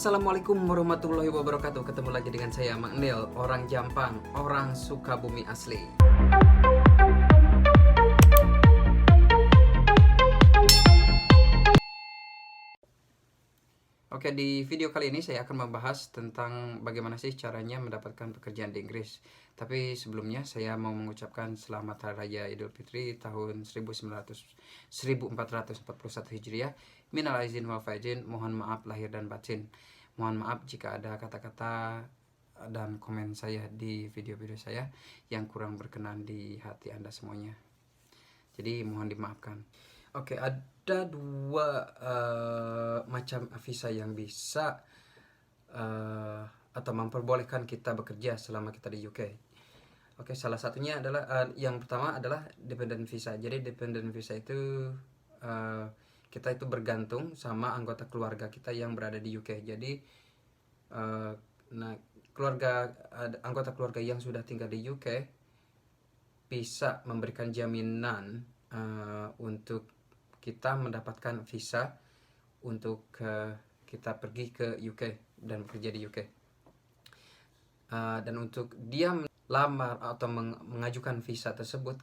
Assalamualaikum warahmatullahi wabarakatuh. Ketemu lagi dengan saya Magnil, orang Jampang, orang Sukabumi asli. Oke, di video kali ini saya akan membahas tentang bagaimana sih caranya mendapatkan pekerjaan di Inggris. Tapi sebelumnya saya mau mengucapkan selamat Hari Raya Idul Fitri tahun 1441 Hijriah. Minal aizin wal faizin, mohon maaf lahir dan batin. Mohon maaf jika ada kata-kata dan komen saya di video-video saya yang kurang berkenan di hati Anda semuanya. Jadi mohon dimaafkan. Oke, ada dua macam visa yang bisa atau memperbolehkan kita bekerja selama kita di UK. Oke, salah satunya adalah yang pertama adalah dependent visa. Jadi dependent visa itu kita itu bergantung sama anggota keluarga kita yang berada di UK. Jadi anggota keluarga yang sudah tinggal di UK bisa memberikan jaminan untuk kita mendapatkan visa untuk kita pergi ke UK dan bekerja di UK. Dan untuk dia melamar atau mengajukan visa tersebut,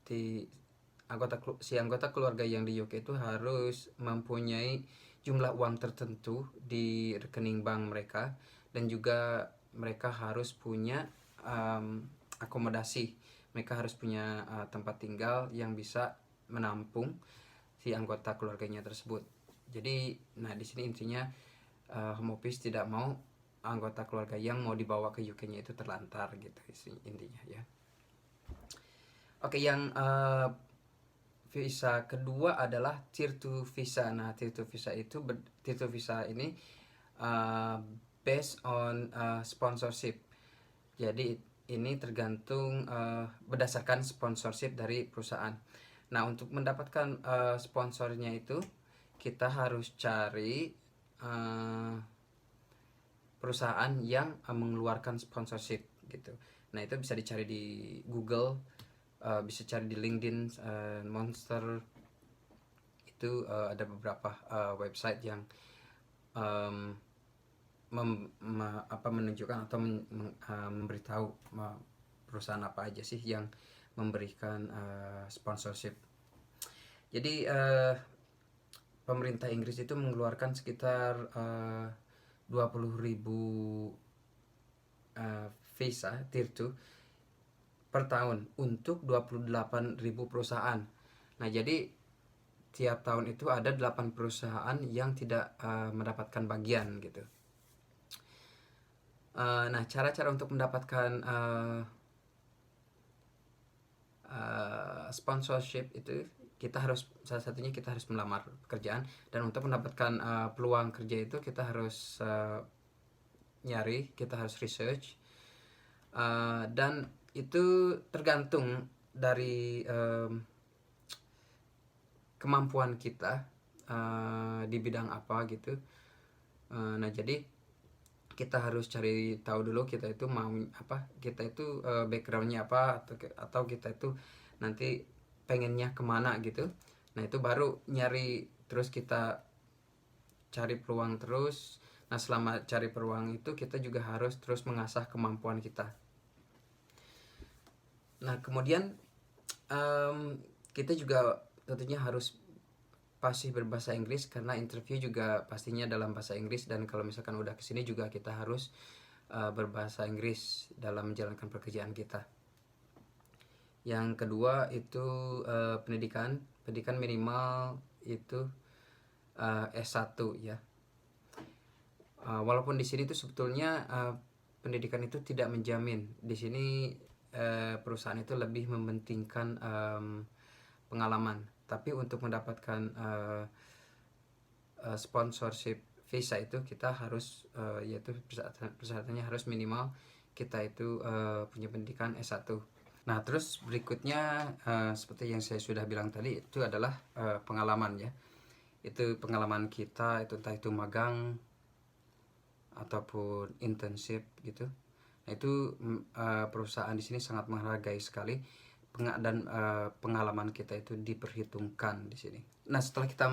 si anggota keluarga yang di UK itu harus mempunyai jumlah uang tertentu di rekening bank mereka, dan juga mereka harus punya akomodasi. Mereka harus punya tempat tinggal yang bisa menampung si anggota keluarganya tersebut. Jadi, di sini intinya Home Office tidak mau anggota keluarga yang mau dibawa ke UK-nya itu terlantar gitu intinya ya. Oke, yang visa kedua adalah Tier 2 visa. Nah, Tier 2 visa ini based on sponsorship. Jadi ini tergantung berdasarkan sponsorship dari perusahaan. Nah, untuk mendapatkan sponsornya itu kita harus cari perusahaan yang mengeluarkan sponsorship gitu. Nah, itu bisa dicari di Google, bisa cari di LinkedIn, Monster. Itu ada beberapa website yang menunjukkan atau memberitahu perusahaan apa aja sih yang memberikan sponsorship. Jadi pemerintah Inggris itu mengeluarkan sekitar 20.000 visa Tier 2 per tahun untuk 28.000 perusahaan. Nah, jadi tiap tahun itu ada 8 perusahaan yang tidak mendapatkan bagian gitu. Nah, cara-cara untuk mendapatkan sponsorship itu salah satunya kita harus melamar pekerjaan, dan untuk mendapatkan peluang kerja itu kita harus kita harus research, dan itu tergantung dari kemampuan kita di bidang apa gitu. Nah, jadi kita harus cari tahu dulu kita itu mau apa, kita itu backgroundnya apa, atau kita itu nanti pengennya kemana gitu. Nah, itu baru nyari, terus kita cari peluang terus. Nah, selama cari peluang itu kita juga harus terus mengasah kemampuan kita. Nah, kemudian kita juga tentunya harus pasti berbahasa Inggris, karena interview juga pastinya dalam bahasa Inggris, dan kalau misalkan udah kesini juga kita harus berbahasa Inggris dalam menjalankan pekerjaan kita. Yang kedua itu pendidikan minimal itu S1 ya. Walaupun di sini tuh sebetulnya pendidikan itu tidak menjamin. Di sini perusahaan itu lebih mementingkan pengalaman. Tapi untuk mendapatkan sponsorship visa itu kita harus yaitu persyaratannya harus minimal kita itu punya pendidikan S1. Nah, terus berikutnya seperti yang saya sudah bilang tadi, itu adalah pengalaman ya. Itu pengalaman kita, itu entah itu magang ataupun internship gitu. Nah, itu perusahaan di sini sangat menghargai sekali, dan pengalaman kita itu diperhitungkan di sini. Nah, setelah kita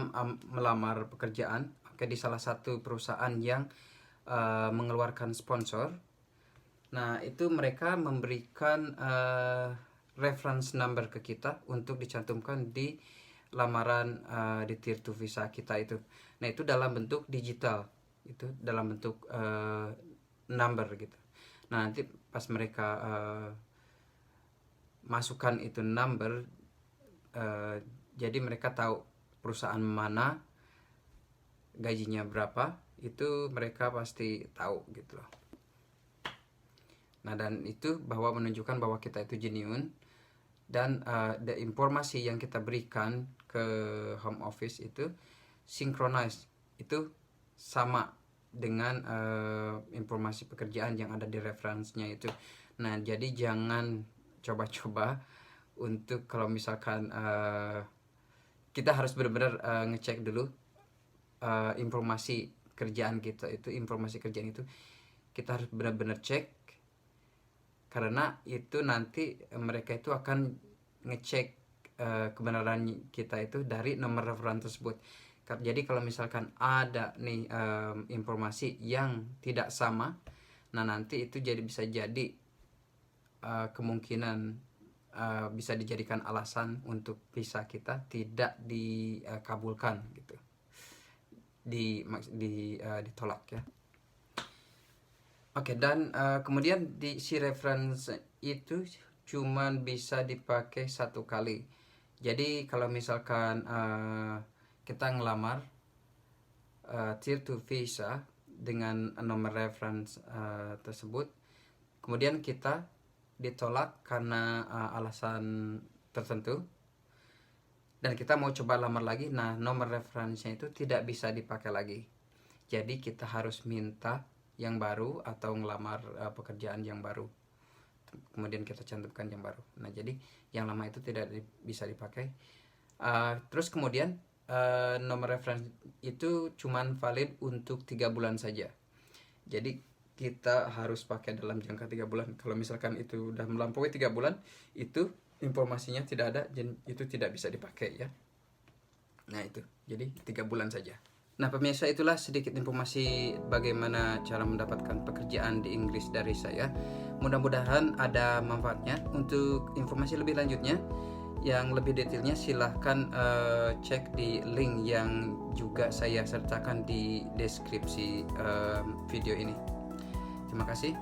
melamar pekerjaan, pakai di salah satu perusahaan yang mengeluarkan sponsor. Nah, itu mereka memberikan reference number ke kita untuk dicantumkan di lamaran di Tier 2 visa kita itu. Nah, itu dalam bentuk digital, itu dalam bentuk number gitu. Nah, nanti pas mereka masukkan itu number, jadi mereka tahu perusahaan mana, gajinya berapa, itu mereka pasti tahu gitu loh. Nah, dan itu bahwa menunjukkan bahwa kita itu genuine, dan informasi yang kita berikan ke home office itu synchronize, itu sama dengan informasi pekerjaan yang ada di reference-nya itu. Nah, jadi jangan coba-coba untuk kalau misalkan kita harus benar-benar ngecek dulu informasi kerjaan kita itu, informasi kerjaan itu kita harus benar-benar cek, karena itu nanti mereka itu akan ngecek kebenaran kita itu dari nomor referan tersebut. Jadi kalau misalkan ada nih informasi yang tidak sama, nah nanti itu bisa jadi kemungkinan bisa dijadikan alasan untuk visa kita tidak dikabulkan gitu, ditolak ya. Oke, dan kemudian di si reference itu cuman bisa dipakai 1 kali. Jadi kalau misalkan kita ngelamar Tier 2 visa dengan nomor reference tersebut, kemudian kita ditolak karena alasan tertentu, dan kita mau coba lamar lagi, nah nomor referensinya itu tidak bisa dipakai lagi. Jadi kita harus minta yang baru atau ngelamar pekerjaan yang baru, kemudian kita cantumkan yang baru. Nah, jadi yang lama itu tidak bisa dipakai. Terus kemudian nomor referensi itu cuman valid untuk 3 bulan saja. Jadi kita harus pakai dalam jangka 3 bulan. Kalau misalkan itu udah melampaui 3 bulan, itu informasinya tidak ada dan itu tidak bisa dipakai ya. Nah, itu jadi 3 bulan saja. Nah, pemirsa, itulah sedikit informasi bagaimana cara mendapatkan pekerjaan di Inggris dari saya. Mudah-mudahan ada manfaatnya. Untuk informasi lebih lanjutnya, yang lebih detailnya silahkan cek di link yang juga saya sertakan di deskripsi video ini. Terima kasih,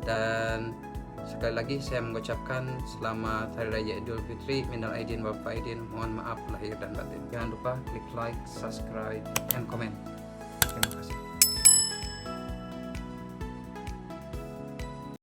dan sekali lagi saya mengucapkan selamat Hari Raya Idul Fitri, minal aidin wal faidin, mohon maaf lahir dan batin. Jangan lupa klik like, subscribe, and comment. Terima kasih.